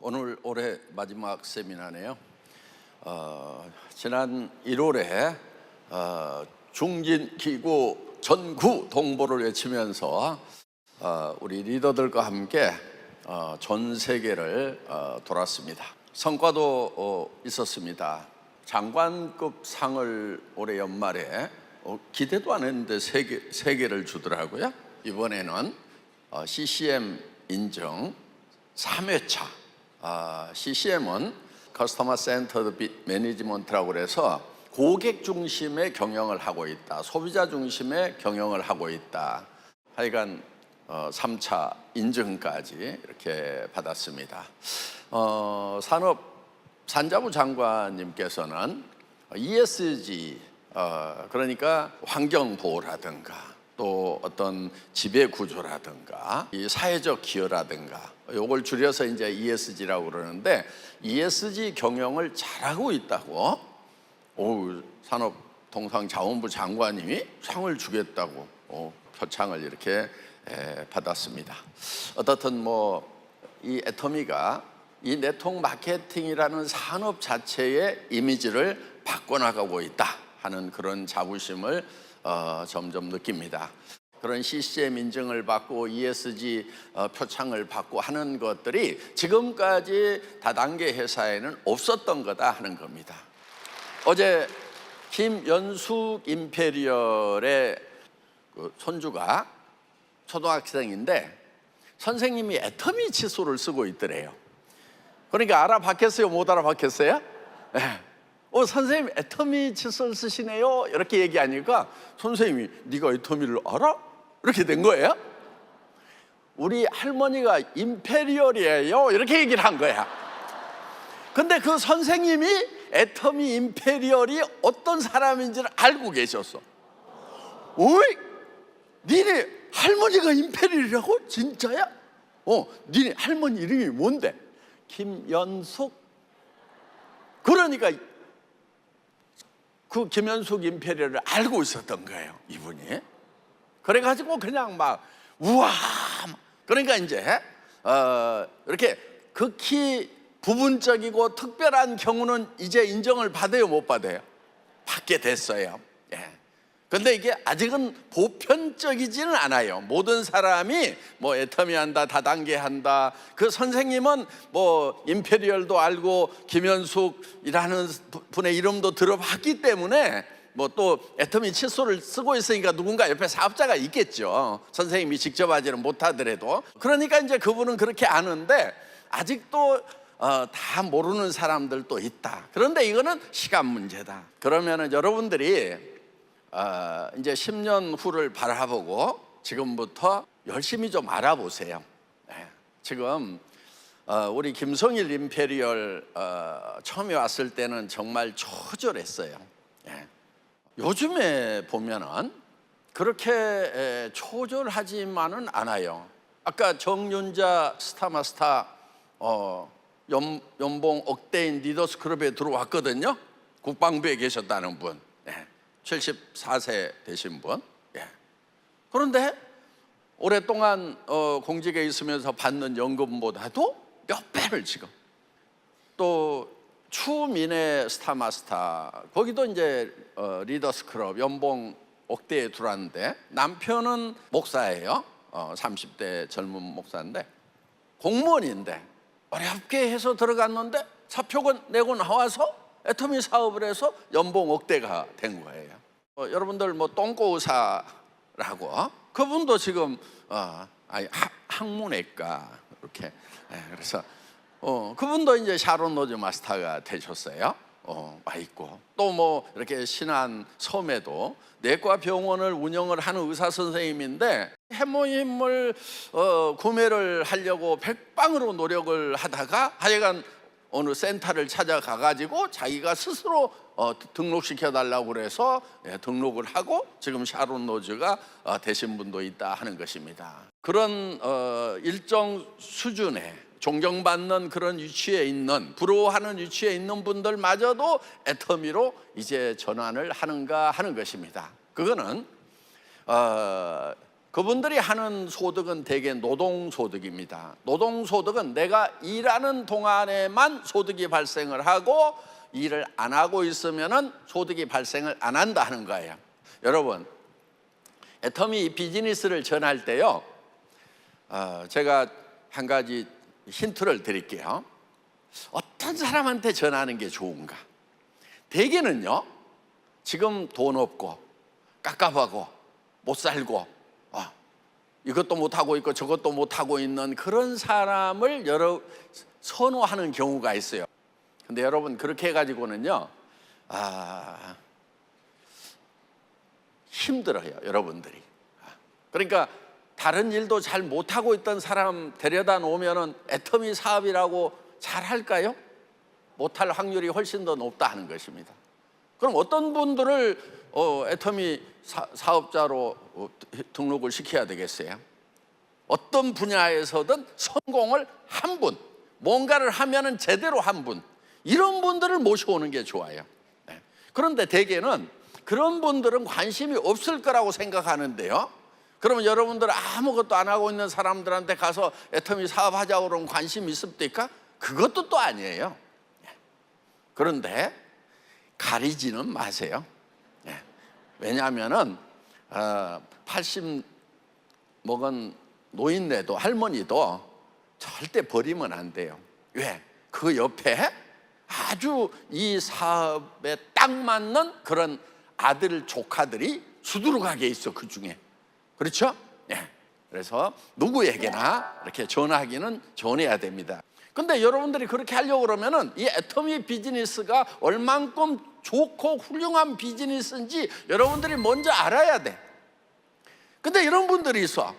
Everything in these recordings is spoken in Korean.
오늘 올해 마지막 세미나네요. 지난 1월에 중진기구 전구 동보를 외치면서 우리 리더들과 함께 전 세계를 돌았습니다. 성과도 있었습니다. 장관급 상을 올해 연말에 기대도 안 했는데 세 개를 주더라고요. 이번에는 CCM 인증 3회차. CCM은 커스터머 센터드 매니지먼트라고 그래서 고객 중심의 경영을 하고 있다, 소비자 중심의 경영을 하고 있다. 하여간 3차 인증까지 이렇게 받았습니다. 산자부 장관님께서는 ESG, 그러니까 환경보호라든가 또 어떤 지배구조라든가 이 사회적 기여라든가 요걸 줄여서 이제 ESG라고 그러는데, ESG 경영을 잘하고 있다고 산업통상자원부 장관님이 상을 주겠다고 표창을 이렇게 받았습니다. 어떻든 이 애터미가 이 네트워크 마케팅이라는 산업 자체의 이미지를 바꿔나가고 있다 하는 그런 자부심을 점점 느낍니다. 그런 CCM 인증을 받고 ESG 표창을 받고 하는 것들이 지금까지 다단계 회사에는 없었던 거다 하는 겁니다. 어제 김연숙 임페리얼의 그 손주가 초등학생인데 선생님이 애터미 칫솔을 쓰고 있더래요. 그러니까 알아봤겠어요? 못 알아봤겠어요? 네. 선생님 애터미 칫솔 쓰시네요 이렇게 얘기하니까 선생님이 네가 애터미를 알아? 이렇게 된 거예요. 우리 할머니가 임페리얼이에요 이렇게 얘기를 한 거야. 근데 그 선생님이 애터미 임페리얼이 어떤 사람인지를 알고 계셨어. 어이? 니네 할머니가 임페리얼이라고? 진짜야? 니네 할머니 이름이 뭔데? 김연숙. 그러니까 그 김연숙 임페리얼을 알고 있었던 거예요, 이분이. 그래가지고 그냥 막 우와. 그러니까 이제 이렇게 극히 부분적이고 특별한 경우는 이제 인정을 받아요, 못 받아요? 받게 됐어요. 근데 이게 아직은 보편적이지는 않아요. 모든 사람이 애터미 한다, 다단계 한다. 그 선생님은 임페리얼도 알고 김연숙이라는 분의 이름도 들어봤기 때문에 또 애터미 칫솔을 쓰고 있으니까 누군가 옆에 사업자가 있겠죠. 선생님이 직접 하지는 못하더라도. 그러니까 이제 그분은 그렇게 아는데 아직도 다 모르는 사람들도 있다. 그런데 이거는 시간 문제다. 그러면은 여러분들이 이제 10년 후를 바라보고 지금부터 열심히 좀 알아보세요. 지금 우리 김성일 임페리얼 처음에 왔을 때는 정말 초절했어요. 요즘에 보면은 그렇게 초절하지만은 않아요. 아까 정윤자 스타마스타 연봉 억대인 리더스 클럽에 들어왔거든요. 국방부에 계셨다는 분, 74세 되신 분. 그런데 오랫동안 공직에 있으면서 받는 연금보다도 몇 배를 지금. 또 추민의 스타마스타, 거기도 이제 리더스 클럽 연봉 억대에 들어왔는데 남편은 목사예요. 30대 젊은 목사인데 공무원인데 어렵게 해서 들어갔는데 사표권 내고 나와서 애터미 사업을 해서 연봉 억대가 된 거예요. 여러분들 똥꼬의사라고 그분도 지금 항문외과 이렇게. 그래서 그분도 이제 샤론 로즈 마스터가 되셨어요. 와 있고 또 이렇게 신안 섬에도 내과 병원을 운영을 하는 의사 선생님인데 해모임을 구매를 하려고 백방으로 노력을 하다가 하여간 어느 센터를 찾아가 가지고 자기가 스스로 등록시켜 달라고 그래서 등록을 하고 지금 샤론 로즈가 되신 분도 있다 하는 것입니다. 그런 일정 수준의 존경받는 그런 위치에 있는, 부러워하는 위치에 있는 분들마저도 애터미로 이제 전환을 하는가 하는 것입니다. 그거는 그분들이 하는 소득은 대개 노동소득입니다. 노동소득은 내가 일하는 동안에만 소득이 발생을 하고 일을 안 하고 있으면은 소득이 발생을 안 한다 하는 거예요. 여러분, 애터미 비즈니스를 전할 때요, 제가 한 가지 힌트를 드릴게요. 어떤 사람한테 전하는 게 좋은가? 대개는요, 지금 돈 없고 깝깝하고 못 살고 이것도 못하고 있고 저것도 못하고 있는 그런 사람을 선호하는 경우가 있어요. 근데 여러분, 그렇게 해가지고는요, 힘들어요, 여러분들이. 그러니까 다른 일도 잘 못하고 있던 사람 데려다 놓으면은 애터미 사업이라고 잘 할까요? 못할 확률이 훨씬 더 높다 하는 것입니다. 그럼 어떤 분들을 애터미 사업자로 등록을 시켜야 되겠어요? 어떤 분야에서든 성공을 한 분, 뭔가를 하면은 제대로 한 분, 이런 분들을 모셔오는 게 좋아요. 네. 그런데 대개는 그런 분들은 관심이 없을 거라고 생각하는데요, 그러면 여러분들 아무것도 안 하고 있는 사람들한테 가서 애터미 사업하자고 그러면 관심이 있습니까? 그것도 또 아니에요. 그런데 가리지는 마세요. 왜냐하면은 80 먹은 노인네도 할머니도 절대 버리면 안 돼요. 왜? 그 옆에 아주 이 사업에 딱 맞는 그런 아들 조카들이 수두룩하게 있어, 그 중에. 그렇죠? 그래서 누구에게나 이렇게 전하기는 전해야 됩니다. 근데 여러분들이 그렇게 하려고 그러면은 이 애터미 비즈니스가 얼만큼 좋고 훌륭한 비즈니스인지 여러분들이 먼저 알아야 돼. 근데 이런 분들이 있어.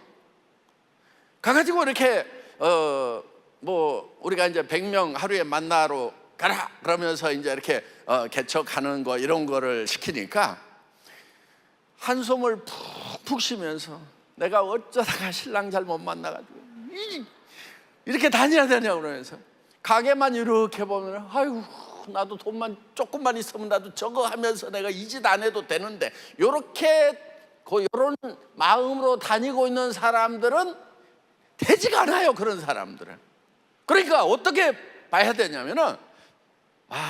가가지고 이렇게 우리가 이제 100명 하루에 만나러 가라 그러면서 이제 이렇게 개척하는 거 이런 거를 시키니까 한숨을 푹푹 쉬면서 내가 어쩌다가 신랑 잘못 만나가지고 이렇게 다녀야 되냐고 그러면서 가게만 이렇게 보면 아이고 나도 돈만 조금만 있으면 나도 저거 하면서 내가 이 짓 안 해도 되는데, 요렇게 요런 마음으로 다니고 있는 사람들은 되지가 않아요, 그런 사람들은. 그러니까 어떻게 봐야 되냐면은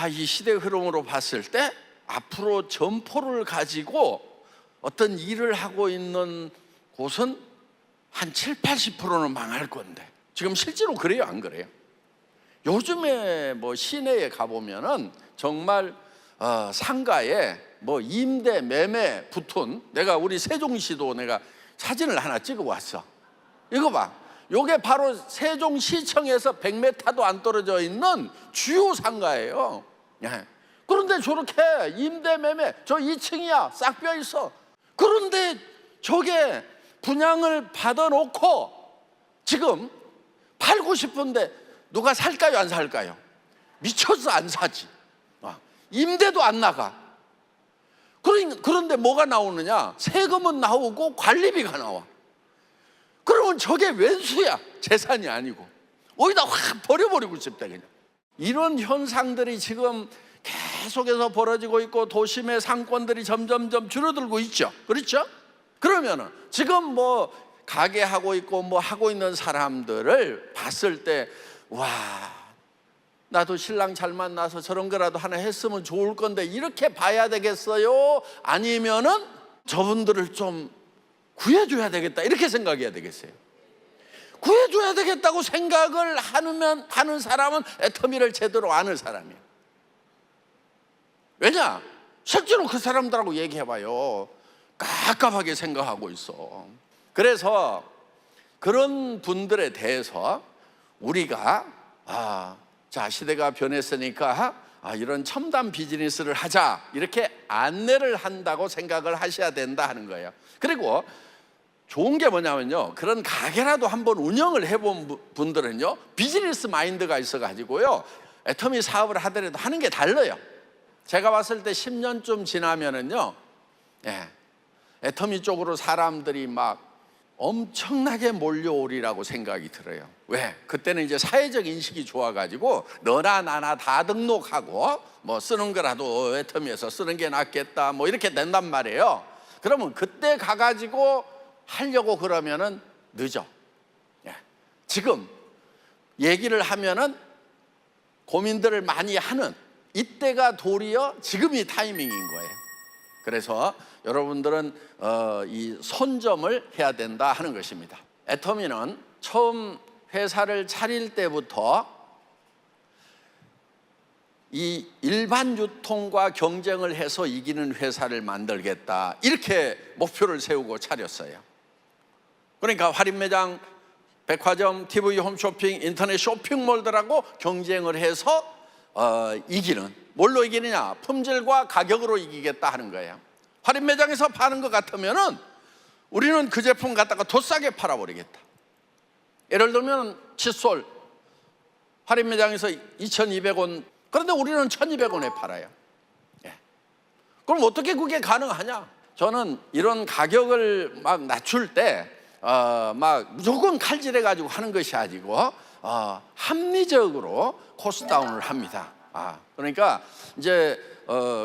이 시대 흐름으로 봤을 때 앞으로 점포를 가지고 어떤 일을 하고 있는 곳은 한 70~80%는 망할 건데, 지금 실제로 그래요, 안 그래요? 요즘에 시내에 가보면은 정말 상가에 임대 매매 붙은, 내가 우리 세종시도 내가 사진을 하나 찍어 왔어. 이거 봐, 요게 바로 세종시청에서 100m도 안 떨어져 있는 주요 상가예요. 그런데 저렇게 임대 매매, 저 2층이야, 싹 비어 있어. 그런데 저게 분양을 받아놓고 지금 팔고 싶은데 누가 살까요, 안 살까요? 미쳐서 안 사지. 임대도 안 나가. 그런데 뭐가 나오느냐? 세금은 나오고 관리비가 나와. 그러면 저게 웬수야, 재산이 아니고. 어디다 확 버려버리고 싶다, 그냥. 이런 현상들이 지금 계속해서 벌어지고 있고 도심의 상권들이 점점점 줄어들고 있죠. 그렇죠? 그러면은 지금 가게 하고 있고 하고 있는 사람들을 봤을 때, 와, 나도 신랑 잘 만나서 저런 거라도 하나 했으면 좋을 건데, 이렇게 봐야 되겠어요? 아니면은 저분들을 좀 구해줘야 되겠다, 이렇게 생각해야 되겠어요? 구해줘야 되겠다고 생각을 하는 사람은 애터미를 제대로 아는 사람이에요. 왜냐? 실제로 그 사람들하고 얘기해봐요. 깝깝하게 생각하고 있어. 그래서 그런 분들에 대해서 우리가 자, 시대가 변했으니까 이런 첨단 비즈니스를 하자, 이렇게 안내를 한다고 생각을 하셔야 된다 하는 거예요. 그리고 좋은 게 뭐냐면요, 그런 가게라도 한번 운영을 해본 분들은요, 비즈니스 마인드가 있어가지고요, 애터미 사업을 하더라도 하는 게 달라요. 제가 봤을 때 10년쯤 지나면은요, 애터미 쪽으로 사람들이 막 엄청나게 몰려오리라고 생각이 들어요. 왜? 그때는 이제 사회적 인식이 좋아가지고 너나 나나 다 등록하고 쓰는 거라도 애터미에서 쓰는 게 낫겠다, 이렇게 된단 말이에요. 그러면 그때 가가지고 하려고 그러면은 늦어. 예. 지금 얘기를 하면은 고민들을 많이 하는 이때가 도리어 지금이 타이밍인 거예요. 그래서 여러분들은 이 손점을 해야 된다 하는 것입니다. 애터미는 처음 회사를 차릴 때부터 이 일반 유통과 경쟁을 해서 이기는 회사를 만들겠다, 이렇게 목표를 세우고 차렸어요. 그러니까 할인매장, 백화점, TV 홈쇼핑, 인터넷 쇼핑몰들하고 경쟁을 해서 이기는, 뭘로 이기느냐? 품질과 가격으로 이기겠다 하는 거예요. 할인매장에서 파는 것 같으면은 우리는 그 제품 갖다가 더 싸게 팔아버리겠다. 예를 들면 칫솔, 할인매장에서 2,200원, 그런데 우리는 1,200원에 팔아요. 예. 그럼 어떻게 그게 가능하냐? 저는 이런 가격을 막 낮출 때 막 무조건 칼질해가지고 하는 것이 아니고 합리적으로 코스트 다운을 합니다. 그러니까 이제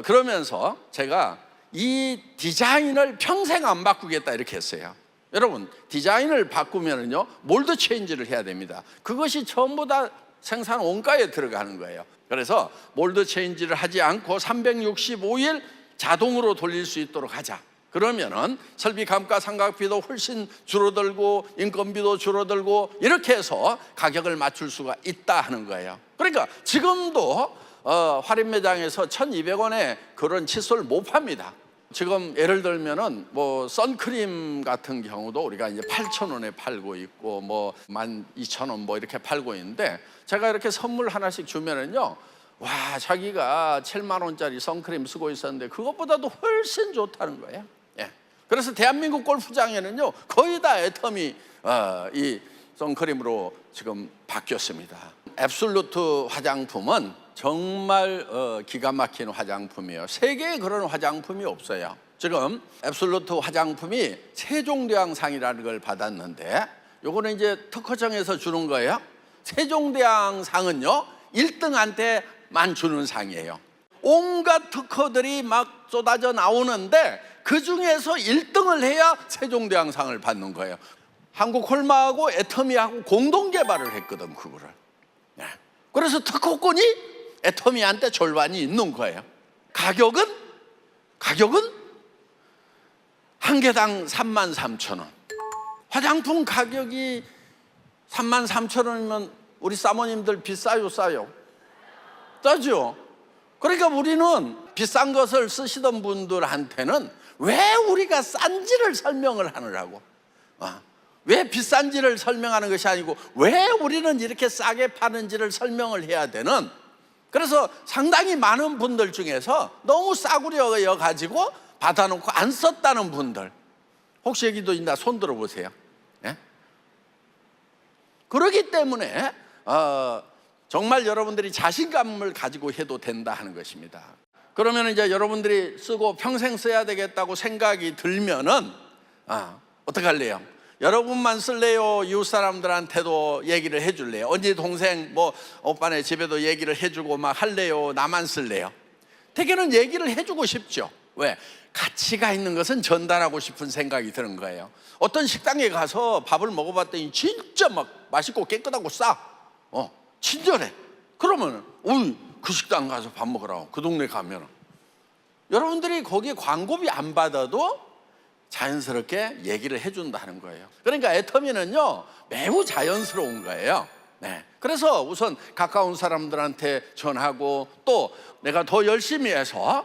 그러면서 제가 이 디자인을 평생 안 바꾸겠다 이렇게 했어요. 여러분, 디자인을 바꾸면은요 몰드 체인지를 해야 됩니다. 그것이 전부 다 생산 원가에 들어가는 거예요. 그래서 몰드 체인지를 하지 않고 365일 자동으로 돌릴 수 있도록 하자. 그러면은 설비 감가상각비도 훨씬 줄어들고 인건비도 줄어들고 이렇게 해서 가격을 맞출 수가 있다 하는 거예요. 그러니까 지금도 할인매장에서 1,200원에 그런 칫솔 못 팝니다. 지금 예를 들면은 뭐 선크림 같은 경우도 우리가 이제 8,000원에 팔고 있고 뭐 12,000원 뭐 이렇게 팔고 있는데, 제가 이렇게 선물 하나씩 주면은요, 와, 자기가 7만 원짜리 선크림 쓰고 있었는데 그것보다도 훨씬 좋다는 거예요. 예. 그래서 대한민국 골프장에는요 거의 다 애터미 이 선크림으로 지금 바뀌었습니다. 앱솔루트 화장품은 정말 기가 막힌 화장품이에요. 세계에 그런 화장품이 없어요. 지금 앱솔루트 화장품이 세종대왕상이라는 걸 받았는데, 요거는 이제 특허청에서 주는 거예요. 세종대왕상은요 1등한테만 주는 상이에요. 온갖 특허들이 막 쏟아져 나오는데 그 중에서 1등을 해야 세종대왕상을 받는 거예요. 한국 홀마하고 애터미하고 공동 개발을 했거든, 그거를. 네. 그래서 특허권이 애터미한테 절반이 있는 거예요. 가격은 한 개당 33,000원. 화장품 가격이 33,000원이면 우리 사모님들 비싸요, 싸요? 싸죠? 그러니까 우리는 비싼 것을 쓰시던 분들한테는 왜 우리가 싼지를 설명을 하느라고, 왜 비싼지를 설명하는 것이 아니고 왜 우리는 이렇게 싸게 파는지를 설명을 해야 되는, 그래서 상당히 많은 분들 중에서 너무 싸구려 여가지고 받아놓고 안 썼다는 분들 혹시 여기도 있나? 손 들어보세요. 예? 그렇기 때문에 정말 여러분들이 자신감을 가지고 해도 된다 하는 것입니다. 그러면 이제 여러분들이 쓰고 평생 써야 되겠다고 생각이 들면은 어떻게 할래요? 여러분만 쓸래요? 이웃 사람들한테도 얘기를 해줄래요? 언니 동생 뭐 오빠네 집에도 얘기를 해주고 막 할래요? 나만 쓸래요? 대개는 얘기를 해주고 싶죠. 왜? 가치가 있는 것은 전달하고 싶은 생각이 드는 거예요. 어떤 식당에 가서 밥을 먹어봤더니 진짜 막 맛있고 깨끗하고 싸, 친절해. 그러면 그 식당 가서 밥 먹으라고, 그 동네 가면 여러분들이 거기에 광고비 안 받아도 자연스럽게 얘기를 해준다는 거예요. 그러니까 애터미는요 매우 자연스러운 거예요. 네. 그래서 우선 가까운 사람들한테 전하고, 또 내가 더 열심히 해서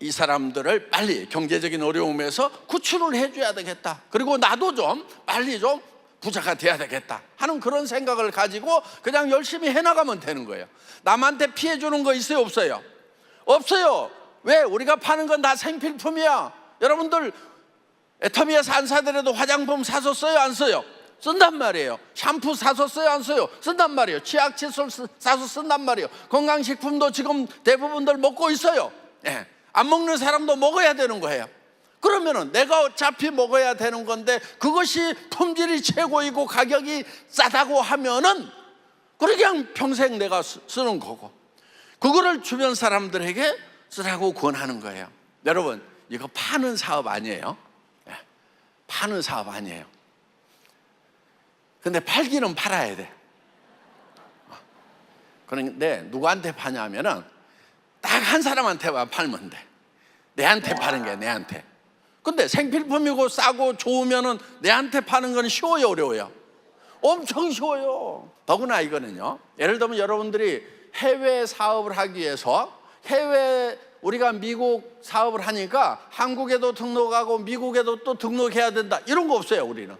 이 사람들을 빨리 경제적인 어려움에서 구출을 해줘야 되겠다. 그리고 나도 좀 빨리 좀 부자가 돼야 되겠다 하는 그런 생각을 가지고 그냥 열심히 해나가면 되는 거예요. 남한테 피해 주는 거 있어요, 없어요? 없어요. 왜? 우리가 파는 건 다 생필품이야. 여러분들 애터미에서 안 사더라도 화장품 사서 써요, 안 써요? 쓴단 말이에요. 샴푸 사서 써요, 안 써요? 쓴단 말이에요. 치약 칫솔 사서 쓴단 말이에요. 건강식품도 지금 대부분들 먹고 있어요. 예. 안 먹는 사람도 먹어야 되는 거예요. 그러면은 내가 어차피 먹어야 되는 건데 그것이 품질이 최고이고 가격이 싸다고 하면은 그냥 평생 내가 쓰는 거고, 그거를 주변 사람들에게 쓰라고 권하는 거예요. 여러분, 이거 파는 사업 아니에요. 예, 파는 사업 아니에요. 근데 팔기는 팔아야 돼. 그런데 누구한테 파냐면은 딱 한 사람한테만 팔면 돼. 내한테 파는 게 내한테. 근데 생필품이고 싸고 좋으면은 내한테 파는 건 쉬워요, 어려워요? 엄청 쉬워요. 더구나 이거는요, 예를 들면 여러분들이 해외 사업을 하기 위해서 우리가 미국 사업을 하니까 한국에도 등록하고 미국에도 또 등록해야 된다, 이런 거 없어요. 우리는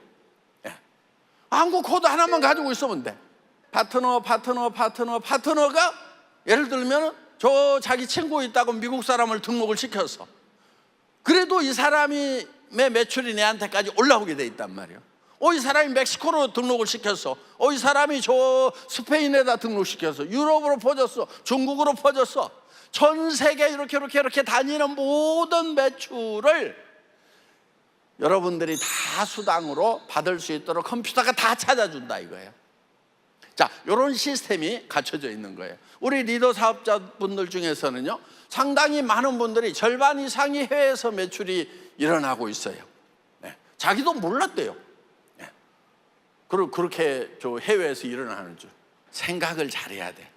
한국 코드 하나만 가지고 있으면 돼. 파트너가 예를 들면 저 자기 친구 있다고 미국 사람을 등록을 시켰어. 그래도 이 사람의 매출이 내한테까지 올라오게 돼 있단 말이에요. 이 사람이 멕시코로 등록을 시켰어. 이 사람이 저 스페인에다 등록시켰어. 유럽으로 퍼졌어. 중국으로 퍼졌어. 전 세계 이렇게 다니는 모든 매출을 여러분들이 다 수당으로 받을 수 있도록 컴퓨터가 다 찾아준다 이거예요. 자, 이런 시스템이 갖춰져 있는 거예요. 우리 리더 사업자분들 중에서는요, 상당히 많은 분들이 절반 이상이 해외에서 매출이 일어나고 있어요. 네. 자기도 몰랐대요. 네. 그렇게 저 해외에서 일어나는 줄 생각을 잘해야 돼.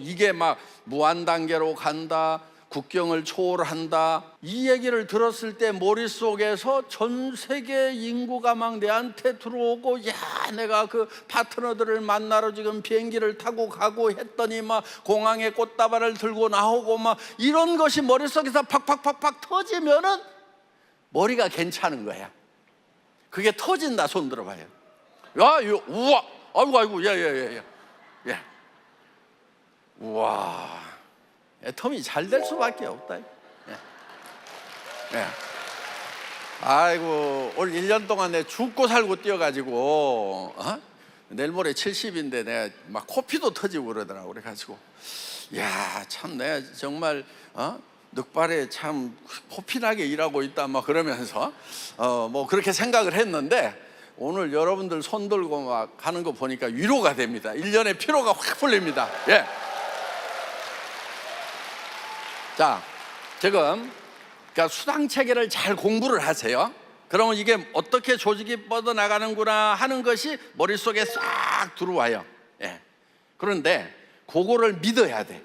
이게 막 무한 단계로 간다, 국경을 초월한다, 이 얘기를 들었을 때 머릿속에서 전 세계 인구가 막 내한테 들어오고, 야, 내가 그 파트너들을 만나러 지금 비행기를 타고 가고 했더니 막 공항에 꽃다발을 들고 나오고 막 이런 것이 머릿속에서 팍팍팍팍 터지면은 머리가 괜찮은 거야. 그게 터진다. 손 들어봐요. 야, 이거, 우와, 아이고, 야. 우와, 애텀이 잘 될 수밖에 없다. 아이고, 올 1년 동안 내가 죽고 살고 뛰어가지고, 내일 모레 70인데 내가 막 코피도 터지고 그러더라고. 그래가지고, 야, 참 내가 정말 늑발에 참 코피나게 일하고 있다 막 그러면서 뭐 그렇게 생각을 했는데, 오늘 여러분들 손 들고 막 가는 거 보니까 위로가 됩니다. 1년의 피로가 확 풀립니다. 예. 자, 지금 그러니까 수당 체계를 잘 공부를 하세요. 그러면 이게 어떻게 조직이 뻗어나가는구나 하는 것이 머릿속에 싹 들어와요. 예. 그런데 그거를 믿어야 돼.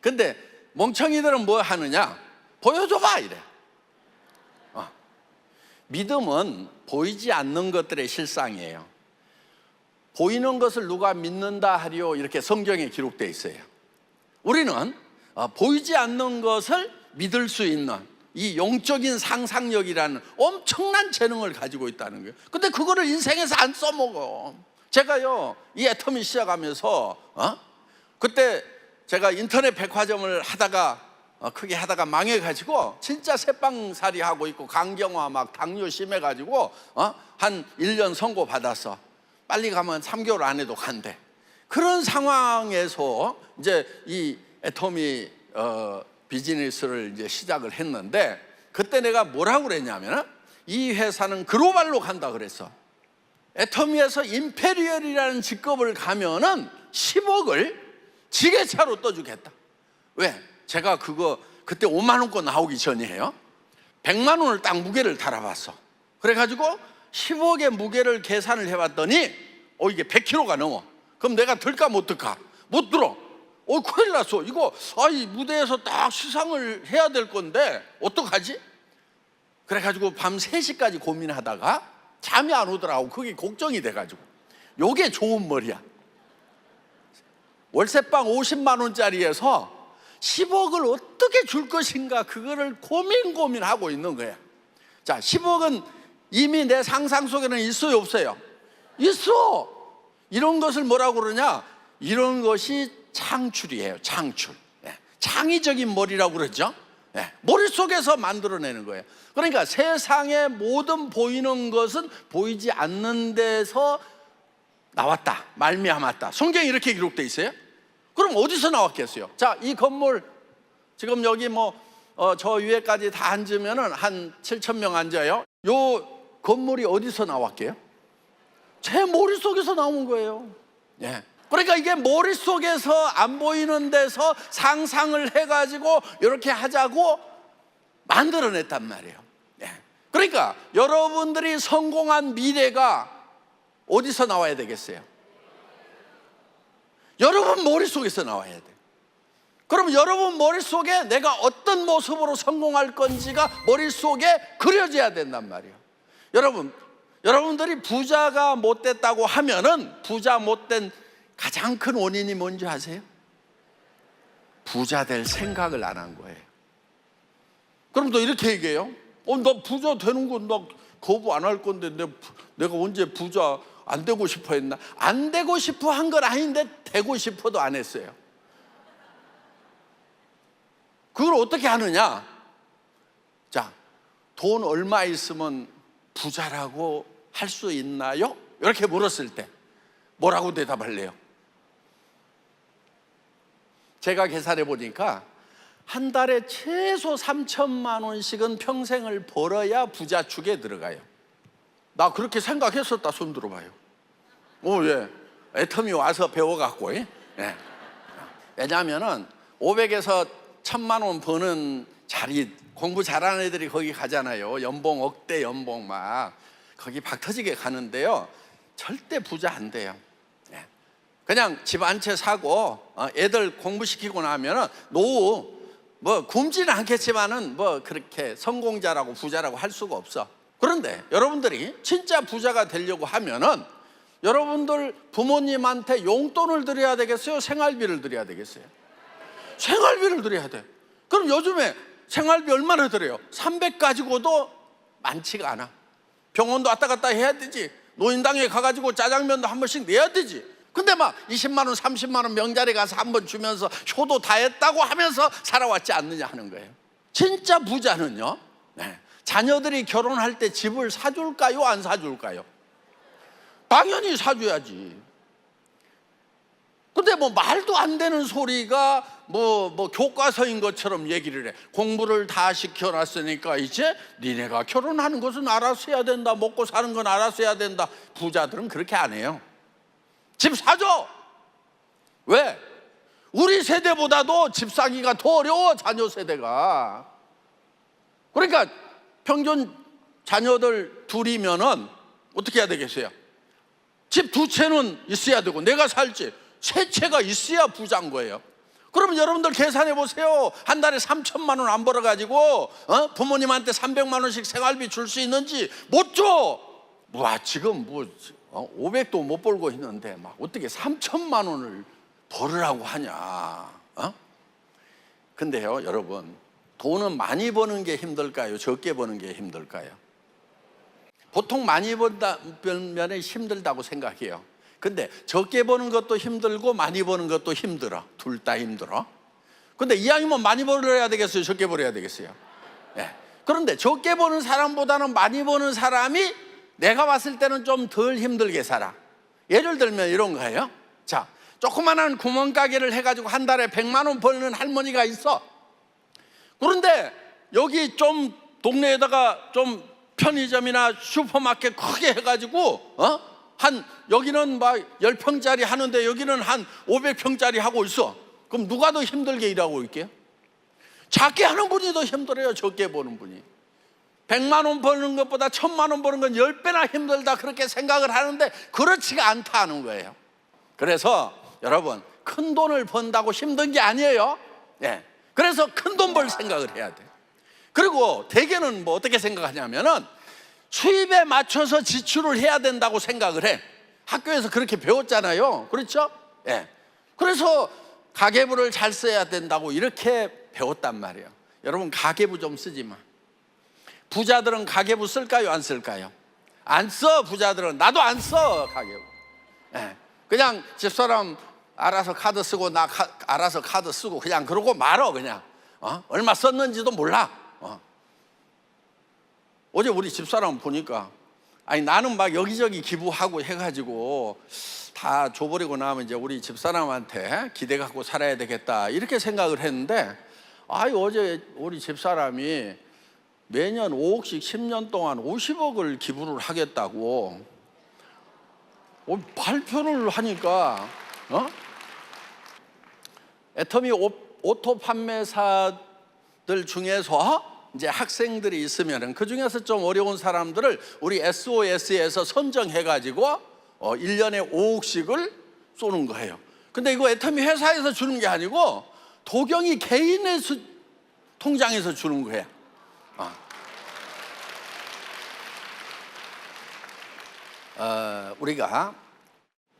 근데 멍청이들은 뭐 하느냐? 보여줘봐 이래. 믿음은 보이지 않는 것들의 실상이에요. 보이는 것을 누가 믿는다 하리요, 이렇게 성경에 기록되어 있어요. 우리는 보이지 않는 것을 믿을 수 있는 이 영적인 상상력이라는 엄청난 재능을 가지고 있다는 거예요. 근데 그거를 인생에서 안 써먹어. 제가요, 이 애터미 시작하면서 그때 제가 인터넷 백화점을 하다가 크게 하다가 망해가지고 진짜 새빵살이 하고 있고, 간경화 막 당뇨 심해가지고 한 1년 선고 받았어. 빨리 가면 3개월 안에도 간대. 그런 상황에서 이제 이 애터미 비즈니스를 이제 시작을 했는데, 그때 내가 뭐라고 그랬냐면, 이 회사는 글로벌로 간다 그랬어. 애터미에서 임페리얼이라는 직급을 가면은 10억을 지게차로 떠주겠다. 왜? 제가 그때 5만 원권 나오기 전이에요. 100만 원을 딱 무게를 달아봤어. 그래가지고 10억의 무게를 계산을 해봤더니 이게 100kg가 넘어. 그럼 내가 들까 못 들까? 못 들어. 큰일 났어. 이거 이 무대에서 딱 시상을 해야 될 건데 어떡하지? 그래가지고 밤 3시까지 고민하다가 잠이 안 오더라고. 그게 걱정이 돼가지고. 요게 좋은 머리야. 월세방 50만 원짜리에서 10억을 어떻게 줄 것인가, 그거를 고민하고 있는 거야. 자, 10억은 이미 내 상상 속에는 있어요, 없어요? 있어. 이런 것을 뭐라고 그러냐? 이런 것이 창출이에요. 창출. 창의적인 머리라고 그러죠. 머릿속에서 만들어내는 거예요. 그러니까 세상의 모든 보이는 것은 보이지 않는 데서 나왔다, 말미암았다. 성경에 이렇게 기록되어 있어요. 그럼 어디서 나왔겠어요? 자, 이 건물 지금 여기 저 위에까지 다 앉으면은 한 7,000명 앉아요. 요 건물이 어디서 나왔게요? 제 머릿속에서 나온 거예요. 그러니까 이게 머릿속에서 안 보이는 데서 상상을 해가지고 이렇게 하자고 만들어냈단 말이에요. 그러니까 여러분들이 성공한 미래가 어디서 나와야 되겠어요? 여러분 머릿속에서 나와야 돼. 그럼 여러분 머릿속에 내가 어떤 모습으로 성공할 건지가 머릿속에 그려져야 된단 말이에요. 여러분들이 부자가 못 됐다고 하면은 부자 못 된 가장 큰 원인이 뭔지 아세요? 부자 될 생각을 안 한 거예요. 그럼 너 이렇게 얘기해요. 나 부자 되는 건 나 거부 안 할 건데 내가 언제 부자 안 되고 싶어 했나? 안 되고 싶어 한 건 아닌데 되고 싶어도 안 했어요. 그걸 어떻게 하느냐? 자, 돈 얼마 있으면 부자라고 할 수 있나요? 이렇게 물었을 때 뭐라고 대답할래요? 제가 계산해 보니까 한 달에 최소 3천만 원씩은 평생을 벌어야 부자 축에 들어가요. 나 그렇게 생각했었다. 손 들어봐요. 예. 애터미 와서 배워갖고. 예. 왜냐하면은 500에서 1000만 원 버는 자리, 공부 잘하는 애들이 거기 가잖아요. 연봉 억대 연봉 막 거기 박 터지게 가는데요, 절대 부자 안 돼요. 그냥 집 한 채 사고 애들 공부시키고 나면은 노후 뭐 굶지는 않겠지만은 뭐 그렇게 성공자라고 부자라고 할 수가 없어. 그런데 여러분들이 진짜 부자가 되려고 하면은 여러분들 부모님한테 용돈을 드려야 되겠어요? 생활비를 드려야 되겠어요? 생활비를 드려야 돼. 그럼 요즘에 생활비 얼마나 들어요? 300 가지고도 많지가 않아. 병원도 왔다 갔다 해야 되지. 노인당에 가가지고 짜장면도 한 번씩 내야 되지. 근데 막 20만 원, 30만 원 명절에 가서 한 번 주면서 효도 다 했다고 하면서 살아왔지 않느냐 하는 거예요. 진짜 부자는요, 자녀들이 결혼할 때 집을 사줄까요? 안 사줄까요? 당연히 사줘야지. 근데 뭐 말도 안 되는 소리가 뭐 교과서인 것처럼 얘기를 해. 공부를 다 시켜놨으니까 이제 니네가 결혼하는 것은 알아서 해야 된다. 먹고 사는 건 알아서 해야 된다. 부자들은 그렇게 안 해요. 집 사줘. 왜? 우리 세대보다도 집 사기가 더 어려워, 자녀 세대가. 그러니까 평균 자녀들 둘이면은 어떻게 해야 되겠어요? 집 2채는 있어야 되고 내가 살지 3채가 있어야 부자인 거예요. 그러면 여러분들 계산해 보세요. 한 달에 3천만 원 안 벌어가지고 부모님한테 300만 원씩 생활비 줄 수 있는지. 못 줘. 와, 지금 500도 못 벌고 있는데 막 어떻게 3천만 원을 벌으라고 하냐. 근데요, 여러분, 돈은 많이 버는 게 힘들까요? 적게 버는 게 힘들까요? 보통 많이 벌면 힘들다고 생각해요. 근데 적게 버는 것도 힘들고 많이 버는 것도 힘들어. 둘 다 힘들어. 근데 이왕이면 많이 벌어야 되겠어요? 적게 벌어야 되겠어요? 그런데 적게 버는 사람보다는 많이 버는 사람이 내가 봤을 때는 좀 덜 힘들게 살아. 예를 들면 이런 거예요. 자, 조그만한 구멍가게를 해가지고 한 달에 100만 원 벌는 할머니가 있어. 그런데 여기 좀 동네에다가 좀 편의점이나 슈퍼마켓 크게 해가지고 여기는 막 10평짜리 하는데 여기는 한 500평짜리 하고 있어. 그럼 누가 더 힘들게 일하고 있게요? 작게 하는 분이 더 힘들어요, 적게 버는 분이. 100만 원 버는 것보다 1000만 원 버는 건 10배나 힘들다, 그렇게 생각을 하는데 그렇지가 않다는 거예요. 그래서 여러분, 큰 돈을 번다고 힘든 게 아니에요. 그래서 큰 돈 벌 생각을 해야 돼. 그리고 대개는 뭐 어떻게 생각하냐면은 수입에 맞춰서 지출을 해야 된다고 생각을 해. 학교에서 그렇게 배웠잖아요. 그렇죠? 그래서 가계부를 잘 써야 된다고 이렇게 배웠단 말이에요. 여러분, 가계부 좀 쓰지 마. 부자들은 가계부 쓸까요? 안 쓸까요? 안 써. 부자들은. 나도 안 써, 가계부. 그냥 집사람 알아서 카드 쓰고 나 알아서 카드 쓰고 그냥 그러고 말어. 그냥 얼마 썼는지도 몰라. 어제 우리 집사람 보니까 나는 막 여기저기 기부하고 해가지고 다 줘버리고 나면 이제 우리 집사람한테 기대 갖고 살아야 되겠다, 이렇게 생각을 했는데 어제 우리 집사람이 매년 5억씩 10년 동안 50억을 기부를 하겠다고 발표를 하니까 애터미 오토 판매사들 중에서 이제 학생들이 있으면은 그 중에서 좀 어려운 사람들을 우리 SOS에서 선정해 가지고 1년에 5억씩을 쏘는 거예요. 근데 이거 애터미 회사에서 주는 게 아니고 도경이 개인의 통장에서 주는 거야. 우리가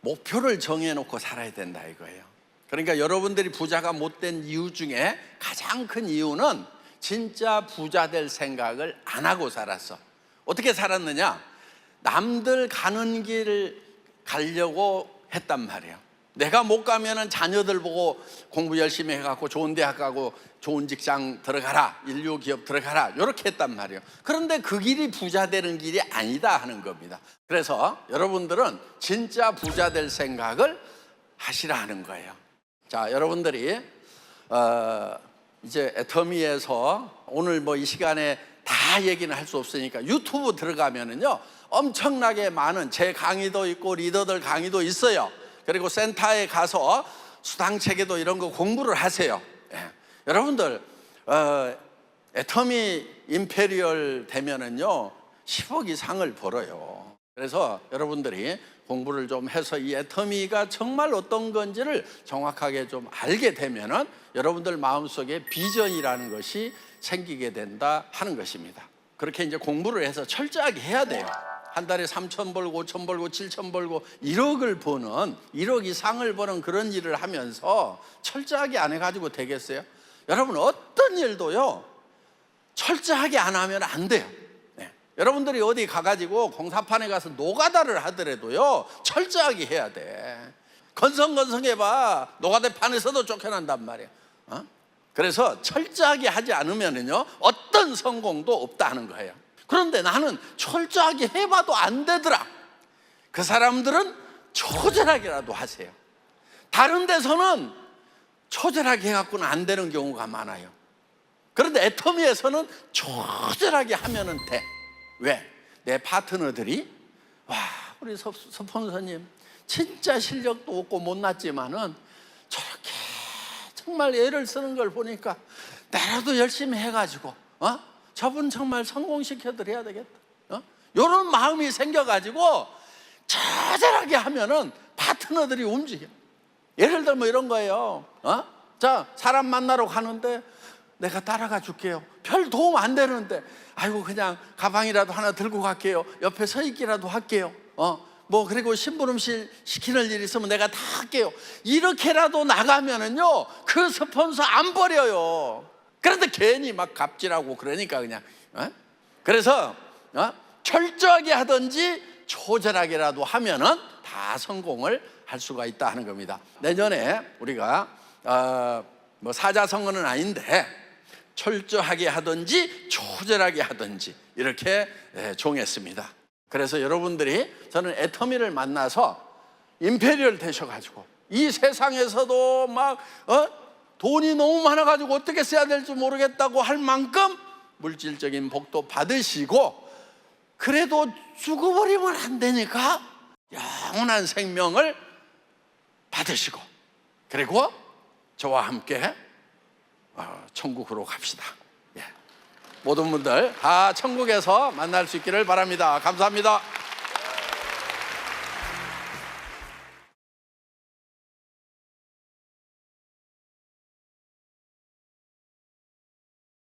목표를 정해놓고 살아야 된다 이거예요. 그러니까 여러분들이 부자가 못 된 이유 중에 가장 큰 이유는 진짜 부자 될 생각을 안 하고 살았어. 어떻게 살았느냐? 남들 가는 길을 가려고 했단 말이에요. 내가 못 가면은 자녀들 보고 공부 열심히 해갖고 좋은 대학 가고 좋은 직장 들어가라, 인류 기업 들어가라, 이렇게 했단 말이에요. 그런데 그 길이 부자 되는 길이 아니다 하는 겁니다. 그래서 여러분들은 진짜 부자 될 생각을 하시라 하는 거예요. 자, 여러분들이 이제 애터미에서 오늘 뭐 이 시간에 다 얘기는 할 수 없으니까 유튜브 들어가면은요 엄청나게 많은 제 강의도 있고 리더들 강의도 있어요. 그리고 센터에 가서 수당체계도 이런 거 공부를 하세요. 여러분들 애터미 임페리얼 되면은요 10억 이상을 벌어요. 그래서 여러분들이 공부를 좀 해서 이 애터미가 정말 어떤 건지를 정확하게 좀 알게 되면은 여러분들 마음속에 비전이라는 것이 생기게 된다 하는 것입니다. 그렇게 이제 공부를 해서 철저하게 해야 돼요. 한 달에 3천 벌고 5천 벌고 7천 벌고 1억을 버는 1억 이상을 버는 그런 일을 하면서 철저하게 안 해가지고 되겠어요? 여러분 어떤 일도요 철저하게 안 하면 안 돼요. 여러분들이 어디 가가지고 공사판에 가서 노가다를 하더라도요 철저하게 해야 돼. 건성건성해봐 노가다판에서도 쫓겨난단 말이야. 그래서 철저하게 하지 않으면요 어떤 성공도 없다 하는 거예요. 그런데 나는 철저하게 해봐도 안 되더라. 그 사람들은 초절하게라도 하세요. 다른 데서는 초절하게 해갖고는 안 되는 경우가 많아요. 그런데 애터미에서는 초절하게 하면 돼. 왜? 내 파트너들이 와 우리 서폰서님 진짜 실력도 없고 못났지만은 저렇게 정말 애를 쓰는 걸 보니까 나라도 열심히 해가지고 저분 정말 성공시켜드려야 되겠다. 이런 마음이 생겨가지고 처절하게 하면은 파트너들이 움직여. 예를 들면 뭐 이런 거예요. 자 사람 만나러 가는데 내가 따라가 줄게요. 별 도움 안 되는데 아이고 그냥 가방이라도 하나 들고 갈게요. 옆에 서 있기라도 할게요. 뭐 그리고 심부름실 시키는 일 있으면 내가 다 할게요. 이렇게라도 나가면은요 그 스폰서 안 버려요. 그런데 괜히 막 갑질하고 그러니까 그냥 그래서 철저하게 하든지 초절하게라도 하면은 다 성공을 할 수가 있다 하는 겁니다. 내년에 우리가 뭐 사자성어는 아닌데 철저하게 하든지 초절하게 하든지 이렇게 정했습니다. 그래서 여러분들이 저는 애터미를 만나서 임페리얼 되셔가지고 이 세상에서도 막 돈이 너무 많아가지고 어떻게 써야 될지 모르겠다고 할 만큼 물질적인 복도 받으시고 그래도 죽어버리면 안 되니까 영원한 생명을 받으시고 그리고 저와 함께 천국으로 갑시다. 모든 분들 다 천국에서 만날 수 있기를 바랍니다. 감사합니다.